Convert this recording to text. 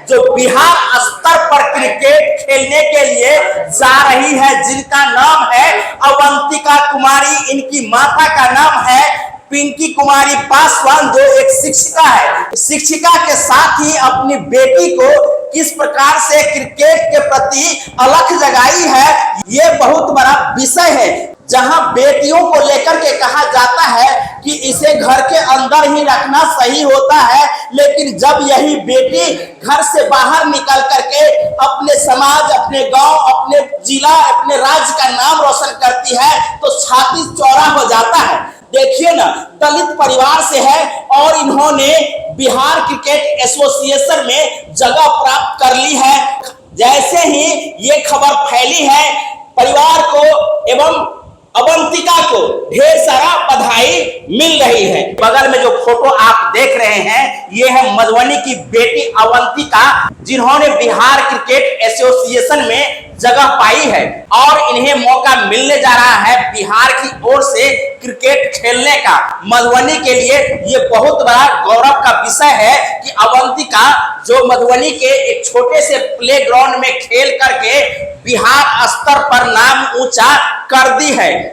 जो बिहार स्तर पर क्रिकेट खेलने के लिए जा रही है, जिनका नाम है अवंतिका कुमारी। इनकी माता का नाम है पिंकी कुमारी पासवान, जो एक शिक्षिका है। शिक्षिका के साथ ही अपनी बेटी को किस प्रकार से क्रिकेट के प्रति अलख जगाई है, ये बहुत बड़ा विषय है। जहां बेटियों को लेकर के कहा जाता है कि इसे घर के अंदर ही रखना सही होता है, लेकिन जब यही बेटी घर से बाहर निकल करके अपने समाज, अपने गांव, अपने जिला, अपने राज्य का नाम रोशन करती है तो छाती चौड़ा हो जाता है। देखिए ना, दलित परिवार से है और इन्होंने बिहार क्रिकेट एसोसिएशन में जगह प्राप्त कर ली है। जैसे ही ये खबर फैली है, परिवार को एवं अवंतिका को ढेर सारा बधाई मिल रही है। बगल में जो फोटो आप देख रहे हैं, ये है मधुबनी की बेटी अवंतिका, जिन्होंने बिहार क्रिकेट एसोसिएशन में जगह पाई है और इन्हें मौका मिलने जा रहा है बिहार की ओर से क्रिकेट खेलने का। मधुबनी के लिए ये बहुत बड़ा गौरव का विषय है कि अवंतिका, जो मधुबनी के एक छोटे से प्लेग्राउंड में खेल करके बिहार स्तर पर नाम ऊंचा कर दी है।